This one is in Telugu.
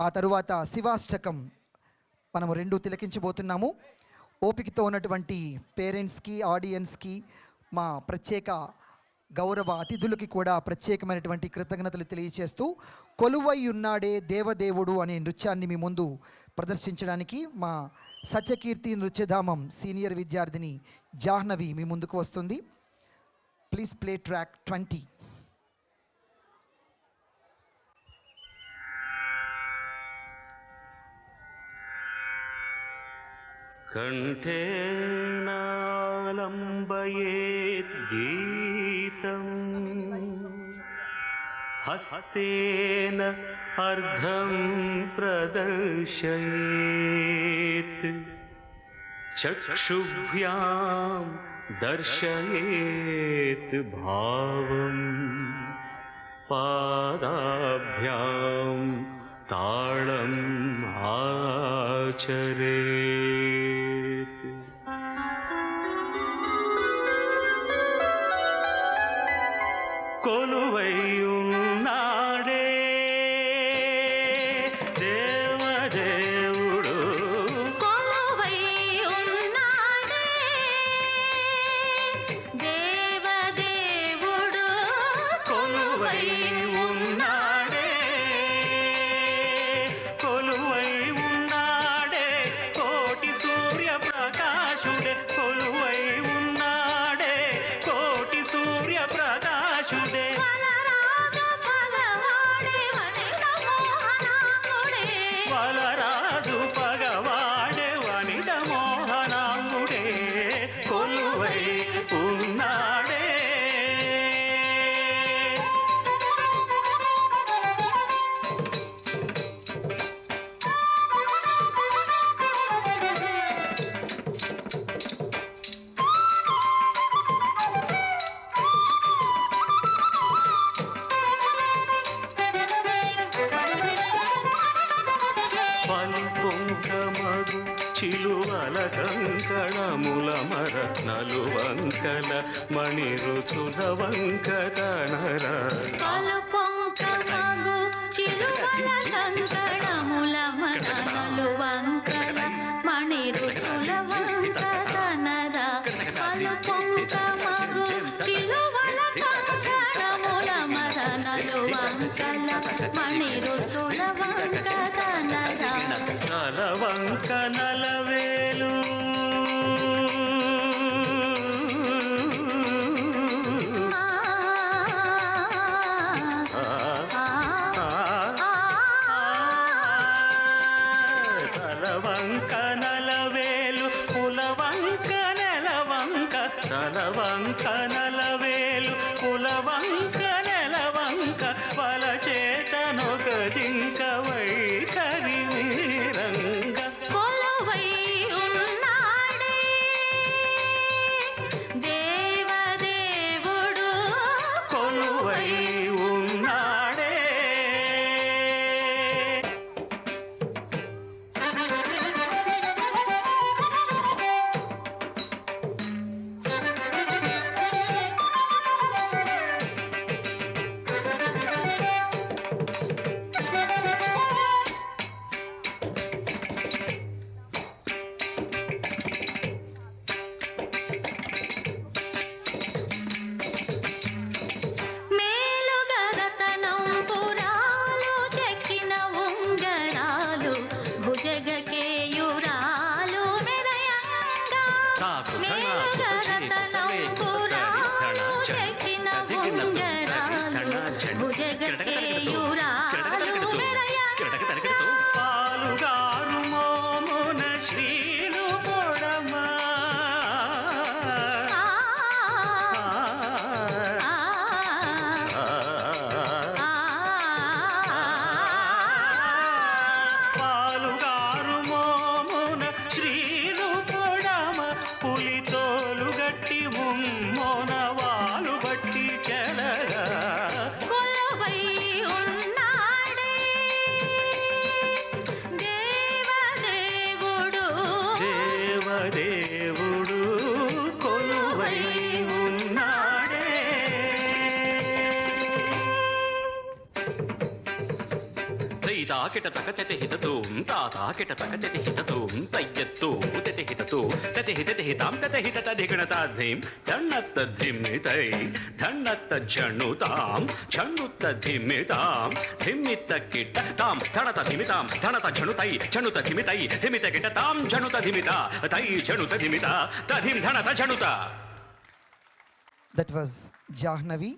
ఆ తరువాత శివాష్టకం మనము రెండు తిలకించబోతున్నాము. ఓపికతో ఉన్నటువంటి పేరెంట్స్కి, ఆడియన్స్కి, మా ప్రత్యేక గౌరవ అతిథులకి కూడా ప్రత్యేకమైనటువంటి కృతజ్ఞతలు తెలియచేస్తూ కొలువై ఉన్నాడే దేవదేవుడు అనే నృత్యాన్ని మీ ముందు ప్రదర్శించడానికి మా సత్యకీర్తి నృత్యధామం సీనియర్ విద్యార్థిని జాహ్నవి మీ ముందుకు వస్తుంది. Please play track 20. కంఠేనాలంబయేత్ గీతం హస్తేన అర్ధం ప్రదర్శయేత్ చక్షుభ్యాం దర్శయేత్ భావం పాదాభ్యాం తాళం ఆచరేత్. కొలువై ఉన్నాడే దేవదేవుడు, కొలువై ఉన్నాడే దేవదేవుడు, కొలువై ఉన్నాడే, కొలువై ఉన్నాడే కోటి సూర్య ప్రకాశుడే, కొలువై ఉన్నాడే కోటి సూర్య ప్రకాశుడే. వలరాజు పగవాడే వనిత మోహనాంగుడే, కొలువై ఉన్నాడే. పల్పొంకమగు చిలువల కంకణముల మర నలువంకల మణి రుచుల వంకతనర, పలుపొంకమగు చిలువల కంకణముల మర నలువంకల మణి రుచుల వంకతనర, పలుపొంకమగు చిలువల కంకణముల మర నలువంకల మణి రుచుల వంకతనర, నలవంక నలవేలు తలవంక నలవేలు కులవంక నెలవంక, తలవంక నలవేలు కులవంక నెలవంక, వలచేతనొక జింక వైఖరి వీరంగ. కొలువై ఉన్నాడే దేవదేవుడు, కొలువై ఉన్నాడే. తాకిట తకచతి హితతూం తాకిట తకచతి హితతూం తయ్యత్తు తతి హితతూ తతి హితతి హితాం తతి హితత ధిగణతాధిం ధన్నత్త ధిమ్మితై ధన్నత్త జణుతాం ఝణుత్త ధిమ్మితాం ధిమ్మిత కిట తాం ధణత ధిమితాం ధణత ఝణుతై ఝణుత ధిమితై ధిమిత కిట తాం ఝణుత ధిమిత తై ఝణుత ధిమిత తధిం ధణత ఝణుత. That was Jahnavi.